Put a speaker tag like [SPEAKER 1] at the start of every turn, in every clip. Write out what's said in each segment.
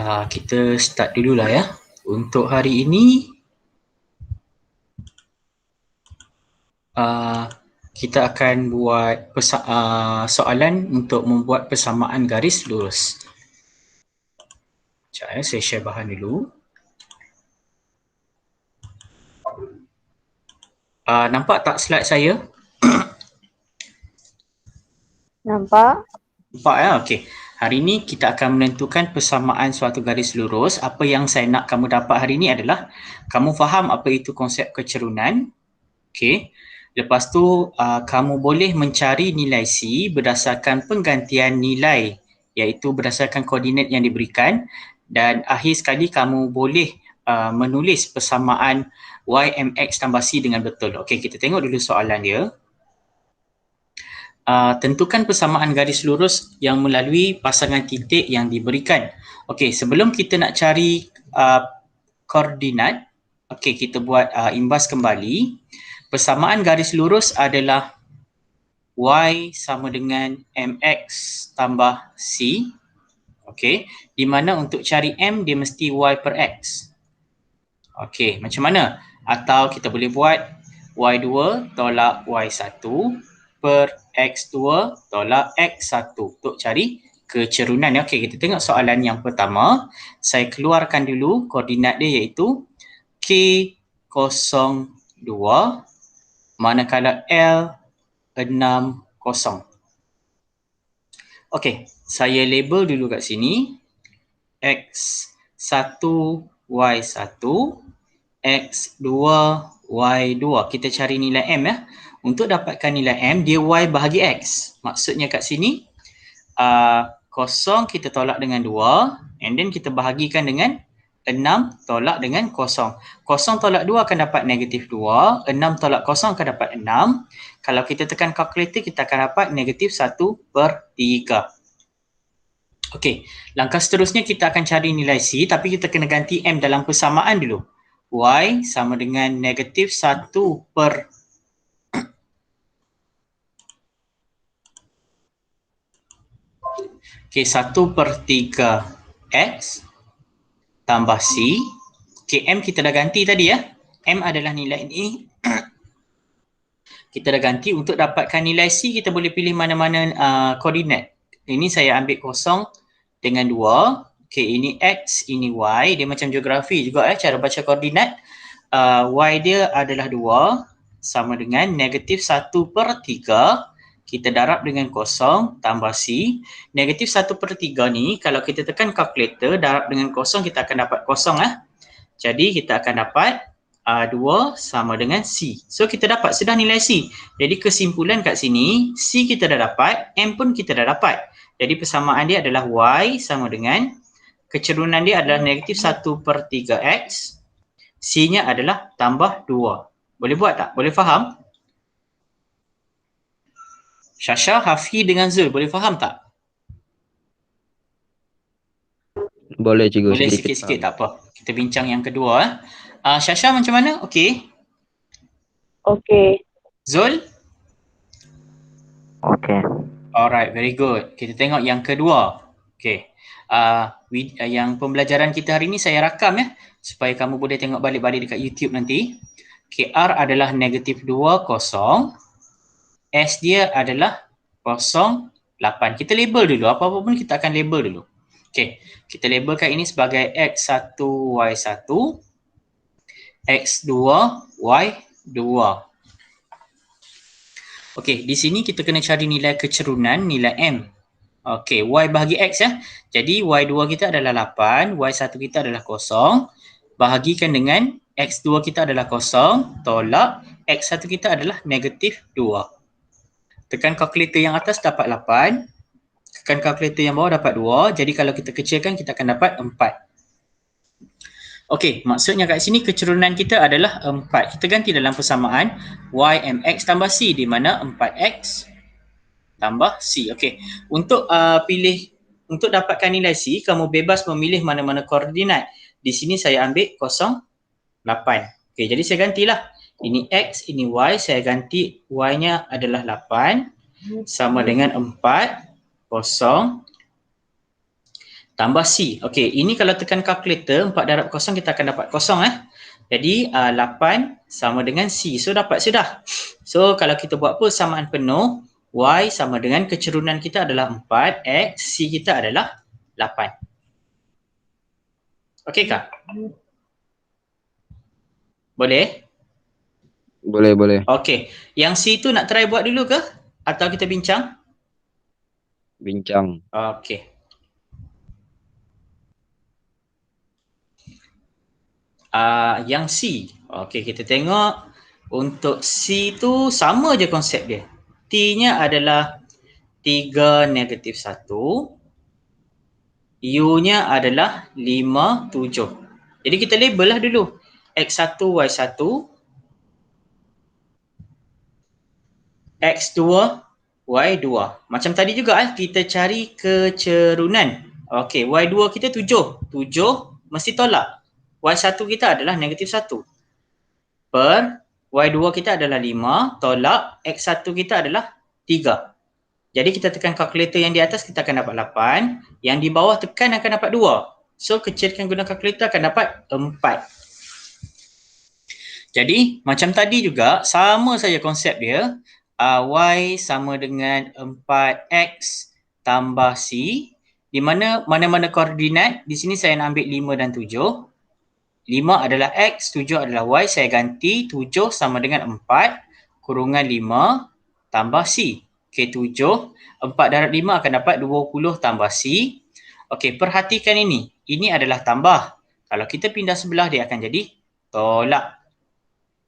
[SPEAKER 1] Kita start dululah ya. Untuk hari ini kita akan buat soalan untuk membuat persamaan garis lurus. Sekejap saya share bahan dulu. Nampak tak slide saya?
[SPEAKER 2] Nampak?
[SPEAKER 1] Nampak ya? Okey. Hari ini kita akan menentukan persamaan suatu garis lurus. Apa yang saya nak kamu dapat hari ini adalah kamu faham apa itu konsep kecerunan. Okey. Lepas tu kamu boleh mencari nilai C berdasarkan penggantian nilai, iaitu berdasarkan koordinat yang diberikan, dan akhir sekali kamu boleh menulis persamaan YMX tambah C dengan betul. Okey, kita tengok dulu soalan dia. Tentukan persamaan garis lurus yang melalui pasangan titik yang diberikan. Okey, sebelum kita nak cari koordinat, okey, kita buat imbas kembali. Persamaan garis lurus adalah Y sama dengan MX tambah C. Okey, di mana untuk cari M dia mesti Y per X. Okey, macam mana? Atau kita boleh buat Y2 tolak Y1 per X2 tolak X1 untuk cari kecerunan. Okey, kita tengok soalan yang pertama. Saya keluarkan dulu koordinat dia iaitu K02 manakala L 60. Okey, saya label dulu kat sini X1 Y1 X2 Y2. Kita cari nilai M ya. Untuk dapatkan nilai M, dia Y bahagi X. Maksudnya kat sini kosong kita tolak dengan 2 and then kita bahagikan dengan 6 tolak dengan kosong. Kosong tolak 2 akan dapat negatif 2. 6 tolak kosong akan dapat 6. Kalau kita tekan kalkulator, kita akan dapat negatif 1/3. Okey, langkah seterusnya kita akan cari nilai C, tapi kita kena ganti M dalam persamaan dulu. Y sama dengan negatif 1 per Okey, 1/3 X tambah C. Okey, M kita dah ganti tadi ya. M adalah nilai ini. Kita dah ganti. Untuk dapatkan nilai C, kita boleh pilih mana-mana koordinat. Ini saya ambil kosong dengan 2. Okey, ini X, ini Y. Dia macam geografi juga cara baca koordinat. Y dia adalah 2 sama dengan negatif 1/3. Kita darab dengan kosong tambah C. Negatif 1/3 ni kalau kita tekan kalkulator darab dengan kosong kita akan dapat kosong Jadi kita akan dapat 2 sama dengan C. So kita dapat sudah nilai C. Jadi kesimpulan kat sini C kita dah dapat, M pun kita dah dapat. Jadi persamaan dia adalah Y sama dengan kecerunan dia adalah negatif 1/3 X. C-nya adalah tambah 2. Boleh buat tak? Boleh faham? Syasha, Hafi dengan Zul, boleh faham tak?
[SPEAKER 3] Boleh cikgu.
[SPEAKER 1] Boleh sikit-sikit, tak apa. Kita bincang yang kedua. Syasha macam mana? Okey?
[SPEAKER 2] Okey.
[SPEAKER 1] Zul?
[SPEAKER 3] Okey.
[SPEAKER 1] Alright, very good. Kita tengok yang kedua. Okey. Yang pembelajaran kita hari ni saya rakam supaya kamu boleh tengok balik-balik dekat YouTube nanti. KR adalah negatif 2, kosong. S dia adalah 0,8. Kita label dulu. Apa-apa pun kita akan label dulu. Okey. Kita labelkan ini sebagai X1, Y1. X2, Y2. Okey, di sini kita kena cari nilai kecerunan, nilai M. Okey, Y bahagi X Jadi Y2 kita adalah 8, Y1 kita adalah 0. Bahagikan dengan X2 kita adalah 0, tolak X1 kita adalah negatif 2. Tekan kalkulator yang atas dapat 8. Tekan kalkulator yang bawah dapat 2. Jadi kalau kita kecilkan kita akan dapat 4. Okey, maksudnya kat sini kecerunan kita adalah 4. Kita ganti dalam persamaan YMX tambah C di mana 4X tambah C. Okey, untuk untuk dapatkan nilai C, kamu bebas memilih mana-mana koordinat. Di sini saya ambil 0,8. Okey, jadi saya gantilah. Ini X, ini Y, saya ganti Y-nya adalah 8 sama dengan 4, 0. tambah C. Okey, ini kalau tekan kalkulator 4 darab kosong kita akan dapat kosong Jadi 8 sama dengan C. So dapat sudah. So kalau kita buat persamaan penuh, Y sama dengan kecerunan kita adalah 4, X, C kita adalah 8. Okey kah? Boleh?
[SPEAKER 3] Boleh.
[SPEAKER 1] Okey. Yang C tu nak try buat dulu ke? Atau kita bincang?
[SPEAKER 3] Bincang.
[SPEAKER 1] Okey. Yang C. Okey, kita tengok untuk C tu sama je konsep dia. T-nya adalah 3 negatif 1. U-nya adalah 5, 7. Jadi kita label lah dulu. X1, Y1. X2, Y2. Macam tadi juga kita cari kecerunan. Okey, Y2 kita 7. 7 mesti tolak. Y1 kita adalah negatif 1. Per Y2 kita adalah 5, tolak X1 kita adalah 3. Jadi kita tekan kalkulator yang di atas kita akan dapat 8, yang di bawah tekan akan dapat 2. So kecilkan guna kalkulator akan dapat 4. Jadi macam tadi juga sama saja konsep dia. Y sama dengan 4X tambah C, di mana-mana koordinat, di sini saya nak ambil 5 dan 7. 5 adalah X, 7 adalah Y, saya ganti 7 sama dengan 4 kurungan 5 tambah C. Okey, 7, 4 darab 5 akan dapat 20 tambah C. Okey, perhatikan ini. Ini adalah tambah. Kalau kita pindah sebelah dia akan jadi tolak.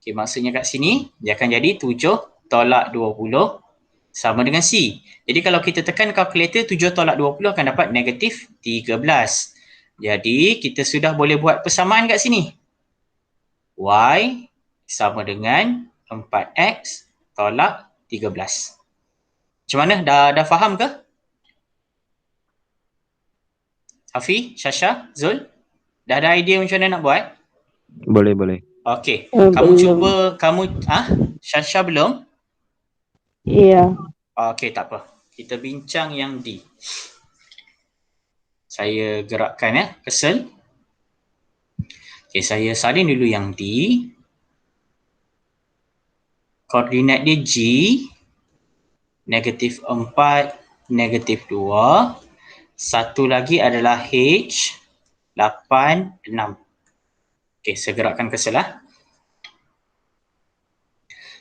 [SPEAKER 1] Okey, maksudnya kat sini dia akan jadi 7 tolak 20 sama dengan C. Jadi kalau kita tekan kalkulator 7 tolak 20 akan dapat negatif 13. Jadi kita sudah boleh buat persamaan kat sini. Y sama dengan 4X tolak 13. Macam mana? Dah faham ke? Hafi, Syasha, Zul? Dah ada idea macam mana nak buat?
[SPEAKER 3] Boleh.
[SPEAKER 1] Okey. Kamu cuba, Syasha belum?
[SPEAKER 2] Ya.
[SPEAKER 1] Okey, tak apa. Kita bincang yang D. Saya gerakkan cursor. Okey, saya salin dulu yang D. Koordinat dia G, negatif 4, negatif 2. Satu lagi adalah H, 8, 6. Okey, saya gerakkan cursor lah.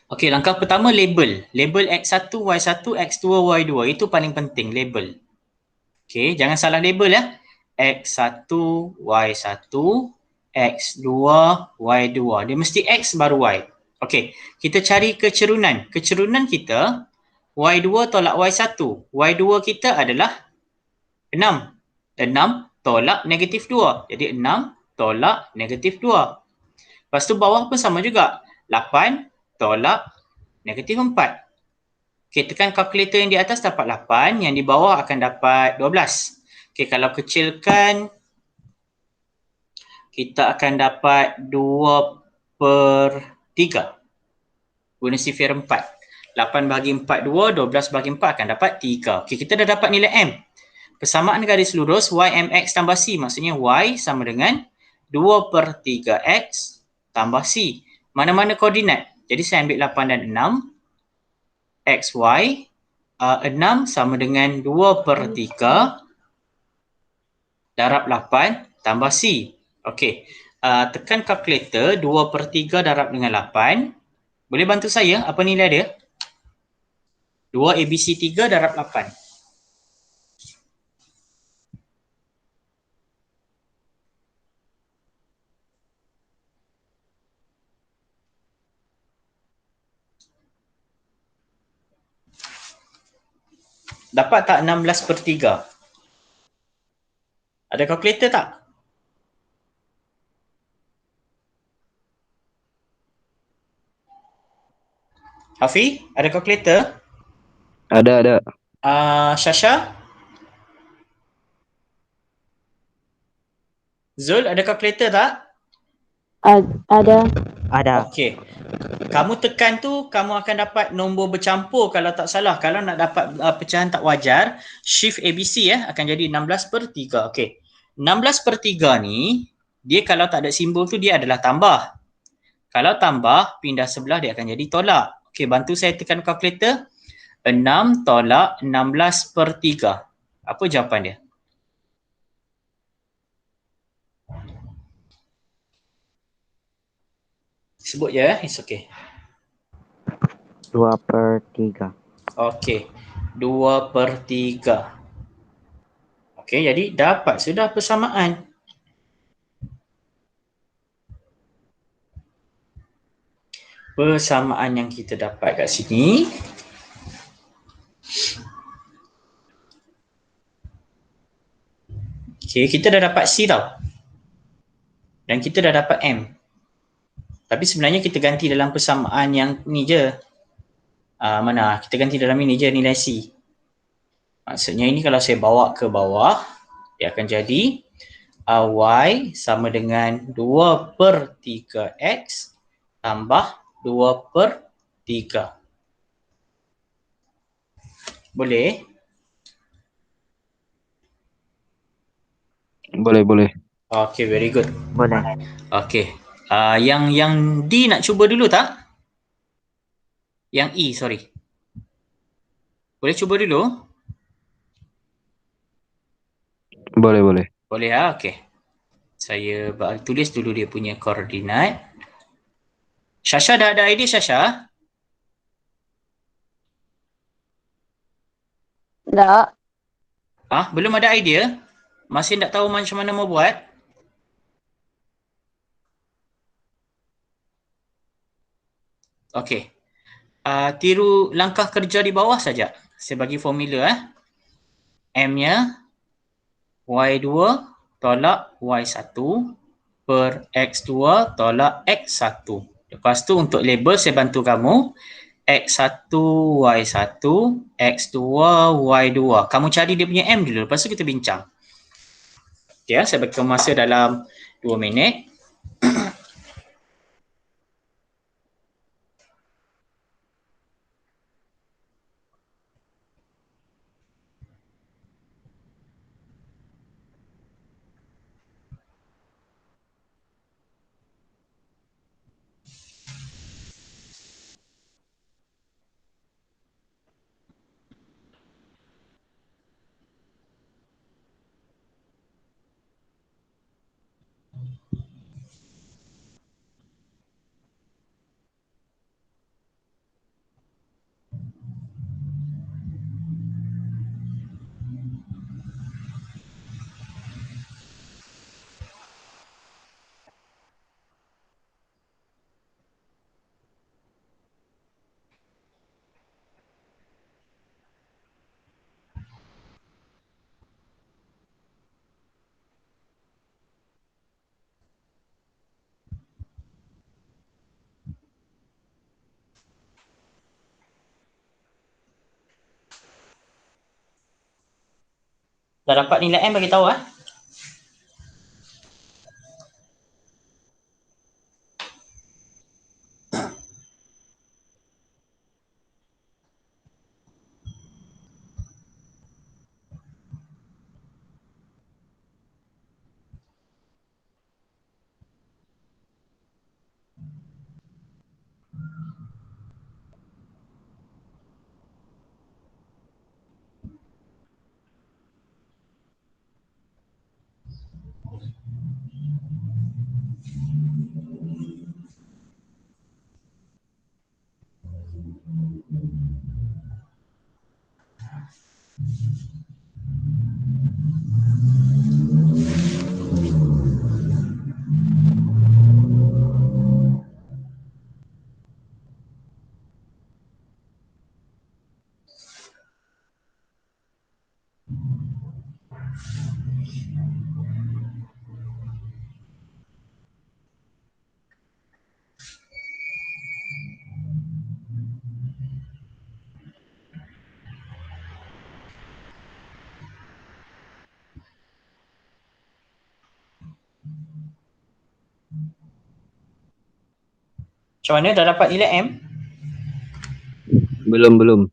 [SPEAKER 1] Okey, langkah pertama label. Label X1, Y1, X2, Y2. Itu paling penting, label. Okey, jangan salah label X1, Y1, X2, Y2. Dia mesti X baru Y. Okey, kita cari kecerunan. Kecerunan kita, Y2 tolak Y1. Y2 kita adalah 6. 6 tolak negatif 2. Jadi 6 tolak negatif 2. Lepas tu bawah pun sama juga. 8 tolak negatif 4. Okey, tekan kalkulator yang di atas dapat 8, yang di bawah akan dapat 12. Okey, kalau kecilkan kita akan dapat 2/3 guna sifir 4. 8 bahagi 4 2, 12 bahagi 4 akan dapat 3. Okey, kita dah dapat nilai M. Persamaan garis lurus YMX tambah C, maksudnya Y sama dengan 2/3X tambah C. Mana-mana koordinat. Jadi saya ambil 8 dan 6. XY 6 sama dengan 2/3 darab 8 tambah C. Okey. Tekan kalkulator 2/3 darab dengan 8. Boleh bantu saya apa nilai dia? 2 ABC 3 darab 8. Dapat tak 16/3? Ada kalkulator tak? Hafi, ada kalkulator?
[SPEAKER 3] Ada.
[SPEAKER 1] Syasha? Zul, ada kalkulator tak?
[SPEAKER 2] Ada.
[SPEAKER 1] Okey. Kamu tekan tu, kamu akan dapat nombor bercampur kalau tak salah. Kalau nak dapat pecahan tak wajar, shift ABC akan jadi 16/3. Okey. 16/3 ni, dia kalau tak ada simbol tu dia adalah tambah. Kalau tambah, pindah sebelah dia akan jadi tolak. Okey, bantu saya tekan kalkulator. 6 tolak 16/3. Apa jawapan dia? Sebut je, it's okay.
[SPEAKER 2] 2/3.
[SPEAKER 1] Okey, 2/3. Okey, jadi dapat sudah persamaan. Persamaan yang kita dapat kat sini. Okey, kita dah dapat C tau. Dan kita dah dapat M. Tapi sebenarnya kita ganti dalam persamaan yang ni je. Mana? Kita ganti dalam ini je nilai C. Maksudnya ini kalau saya bawa ke bawah, dia akan jadi Y sama dengan 2/3X tambah 2/3. Boleh?
[SPEAKER 3] Boleh.
[SPEAKER 1] Okay, very good.
[SPEAKER 2] Boleh.
[SPEAKER 1] Okay. Yang D nak cuba dulu tak? Yang E, sorry. Boleh cuba dulu?
[SPEAKER 3] Boleh.
[SPEAKER 1] Boleh lah, okay. Saya tulis dulu dia punya koordinat. Syasha dah ada idea, Syasha?
[SPEAKER 2] Tak.
[SPEAKER 1] Belum ada idea? Masih tak tahu macam mana mau buat? Okey. Tiru langkah kerja di bawah saja. Saya bagi formula. M-nya Y2 tolak Y1 per X2 tolak X1. Lepas tu untuk label saya bantu kamu. X1, Y1, X2, Y2. Kamu cari dia punya M dulu. Lepas tu kita bincang. Okay, saya bagi kamu masa dalam 2 minit. Dah dapat nilai M bagi tahu Macam mana? Dah dapat nilai M?
[SPEAKER 3] Belum.
[SPEAKER 1] Belum.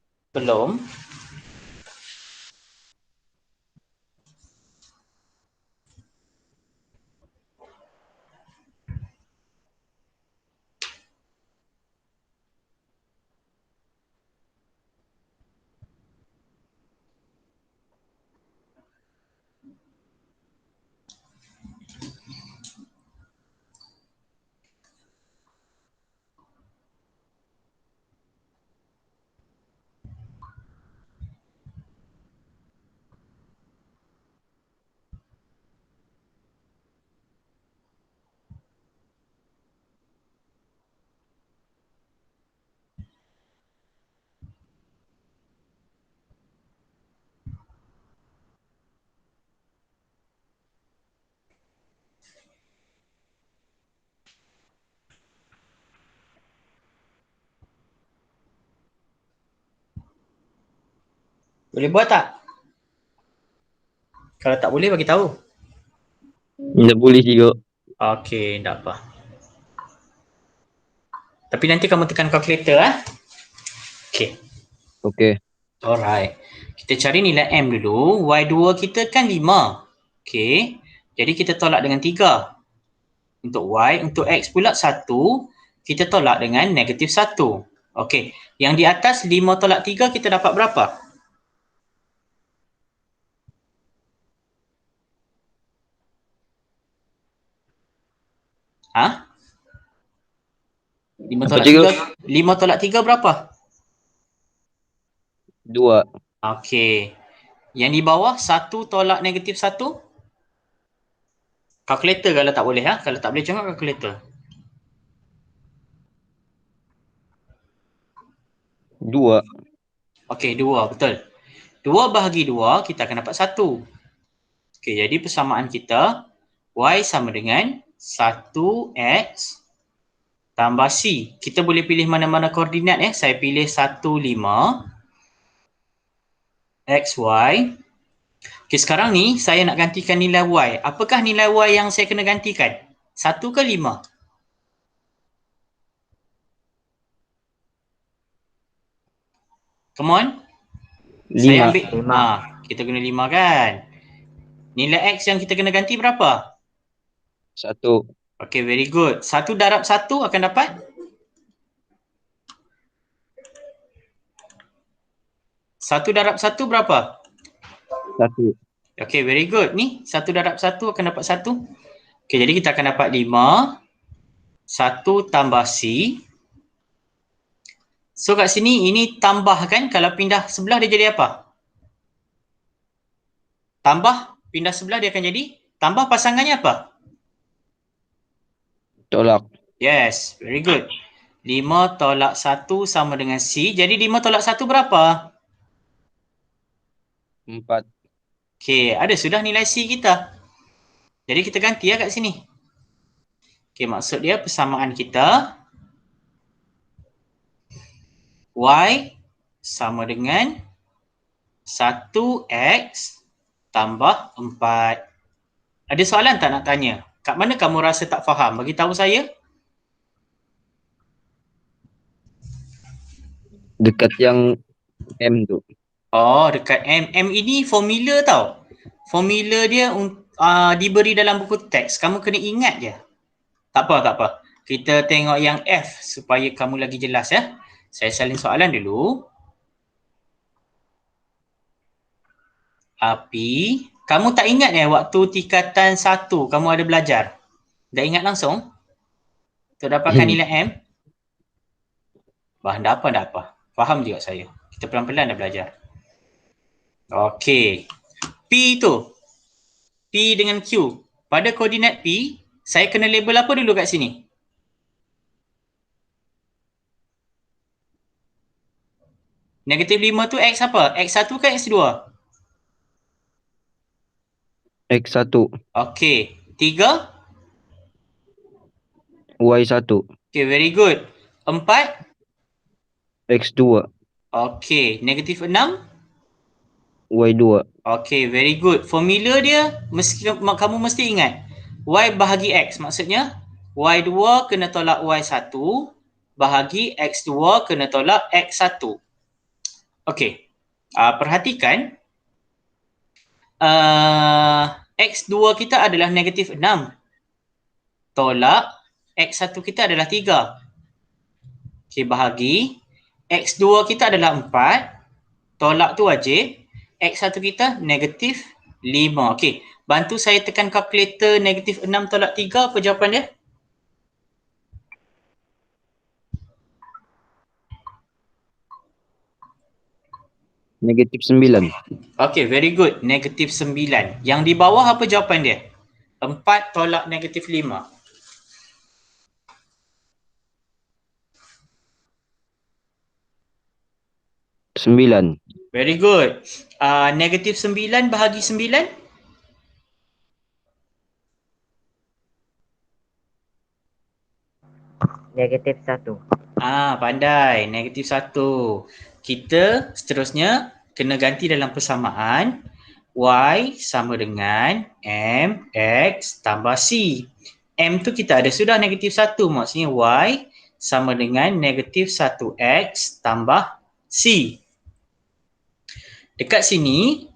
[SPEAKER 1] Boleh buat tak? Kalau tak boleh, bagi tahu.
[SPEAKER 3] Tak boleh juga.
[SPEAKER 1] Okey, tak apa. Tapi nanti kamu tekan calculator Okey.
[SPEAKER 3] Okey.
[SPEAKER 1] Alright. Kita cari nilai M dulu. Y2 kita kan 5. Okey. Jadi kita tolak dengan 3. Untuk Y, untuk X pula 1, kita tolak dengan negatif 1. Okey. Yang di atas 5 tolak 3 kita dapat berapa? Ha? 5
[SPEAKER 3] Apa
[SPEAKER 1] tolak
[SPEAKER 3] cikgu?
[SPEAKER 1] 3, 5 tolak 3 berapa?
[SPEAKER 3] 2.
[SPEAKER 1] Okey. Yang di bawah 1 tolak negatif 1? Kalkulator kalau tak boleh Kalau tak boleh jangan kalkulator.
[SPEAKER 3] 2.
[SPEAKER 1] Okey, 2 betul. 2 bahagi 2 kita akan dapat 1. Okey, jadi persamaan kita Y sama dengan 1X tambah C. Kita boleh pilih mana-mana koordinat Saya pilih 1, 5 XY. Okey, sekarang ni saya nak gantikan nilai Y. Apakah nilai Y yang saya kena gantikan? 1 ke 5? Come on.
[SPEAKER 3] 5.
[SPEAKER 1] Saya ambil 5. Kita guna 5 kan? Nilai X yang kita kena ganti berapa?
[SPEAKER 3] 1.
[SPEAKER 1] Okay, very good. 1 darab 1 akan dapat? 1 darab 1 berapa?
[SPEAKER 3] 1.
[SPEAKER 1] Okay, very good. Ni 1 darab 1 akan dapat 1. Okay, jadi kita akan dapat 5. 1 tambah C. So kat sini ini tambah kan? Kalau pindah sebelah dia jadi apa? Tambah, pindah sebelah dia akan jadi? Tambah pasangannya apa?
[SPEAKER 3] Tolak.
[SPEAKER 1] Yes, very good. 5 tolak 1 sama dengan C. Jadi 5 tolak 1 berapa?
[SPEAKER 3] 4.
[SPEAKER 1] Okay, ada sudah nilai C kita. Jadi kita ganti kat sini. Okay, maksud dia persamaan kita Y sama dengan 1X tambah 4. Ada soalan tak nak tanya? Kat mana kamu rasa tak faham? Bagi tahu saya.
[SPEAKER 3] Dekat yang M tu.
[SPEAKER 1] Oh, dekat M. M ini formula tau. Formula dia diberi dalam buku teks. Kamu kena ingat je. Tak apa, tak apa. Kita tengok yang F supaya kamu lagi jelas Saya salin soalan dulu. Api, kamu tak ingat waktu tingkatan 1 kamu ada belajar? Dah ingat langsung? Untuk dapatkan nilai M? Bah, dah apa. Faham juga saya. Kita pelan-pelan dah belajar. Okey. P tu. P dengan Q. Pada koordinat P, saya kena label apa dulu kat sini? Negatif 5 tu X apa? X1 ke X2?
[SPEAKER 3] X1.
[SPEAKER 1] Okey. 3?
[SPEAKER 3] Y1.
[SPEAKER 1] Okay, very good. 4?
[SPEAKER 3] X2.
[SPEAKER 1] Okey. Negatif 6?
[SPEAKER 3] Y2.
[SPEAKER 1] Okay, very good. Formula dia kamu mesti ingat. Y bahagi X. Maksudnya Y2 kena tolak Y1 bahagi X2 kena tolak X1. Okay. Perhatikan. X2 kita adalah negatif 6. Tolak X1 kita adalah 3. Okay, bahagi. X2 kita adalah 4. Tolak tu wajib. X1 kita negatif 5. Okey, bantu saya tekan kalkulator negatif 6 tolak 3. Apa jawapan dia?
[SPEAKER 3] Negatif 9.
[SPEAKER 1] Okey, very good. Negatif 9. Yang di bawah apa jawapan dia? 4 tolak negatif 5.
[SPEAKER 3] 9.
[SPEAKER 1] Very good. Negatif 9 bahagi 9?
[SPEAKER 2] Negatif 1.
[SPEAKER 1] Pandai. Negatif 1. Kita seterusnya kena ganti dalam persamaan. Y sama dengan MX tambah C. M tu kita ada sudah negatif 1. Maksudnya Y sama dengan negatif 1X tambah C. Dekat sini,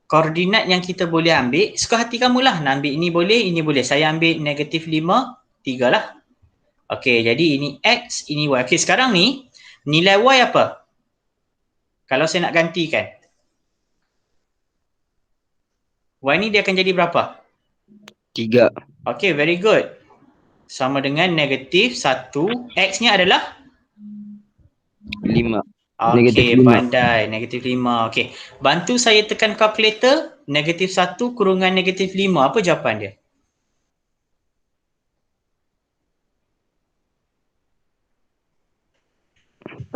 [SPEAKER 1] koordinat yang kita boleh ambil, suka hati kamu lah. Nak ambil ini boleh. Saya ambil negatif 5, 3 lah. Okey, jadi ini X, ini Y. Okey, sekarang ni, nilai Y apa? Kalau saya nak gantikan. Y ni dia akan jadi berapa?
[SPEAKER 3] 3.
[SPEAKER 1] Okey, very good. Sama dengan negatif 1. X-nya adalah?
[SPEAKER 3] 5.
[SPEAKER 1] Okey,
[SPEAKER 3] Negatif 5.
[SPEAKER 1] pandai. Negatif 5. Okey. Bantu saya tekan kalkulator. Negatif 1 kurungan negatif 5. Apa jawapan dia?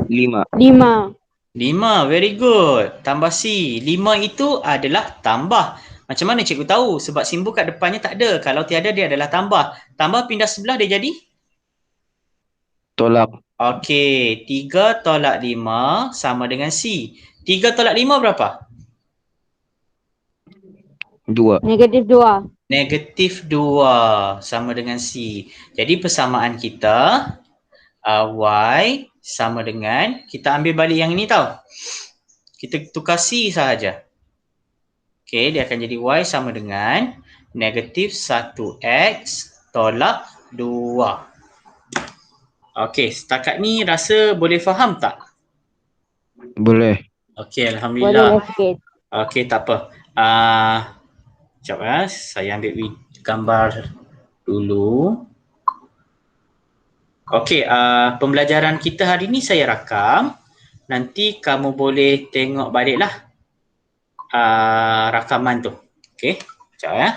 [SPEAKER 3] 5.
[SPEAKER 2] 5.
[SPEAKER 1] 5, very good. Tambah C. 5 itu adalah tambah. Macam mana cikgu tahu? Sebab simbol kat depannya tak ada. Kalau tiada, dia adalah tambah. Tambah pindah sebelah, dia jadi?
[SPEAKER 3] Tolak.
[SPEAKER 1] Okey, 3 tolak 5 sama dengan C. 3 tolak 5 berapa?
[SPEAKER 3] 2.
[SPEAKER 2] Negatif 2.
[SPEAKER 1] Negatif 2 sama dengan C. Jadi persamaan kita, Y sama dengan, kita ambil balik yang ini tau. Kita tukar C sahaja. Okey, dia akan jadi Y sama dengan negatif 1X tolak 2. Okey, setakat ni rasa boleh faham tak?
[SPEAKER 3] Boleh.
[SPEAKER 1] Okey,
[SPEAKER 2] Boleh
[SPEAKER 1] Alhamdulillah.
[SPEAKER 2] lah sikit.
[SPEAKER 1] Okey, tak apa. Sekejap ya, saya ambil gambar dulu. Okey, pembelajaran kita hari ni saya rakam. Nanti kamu boleh tengok baliklah rakaman tu. Okey, sekejap ya.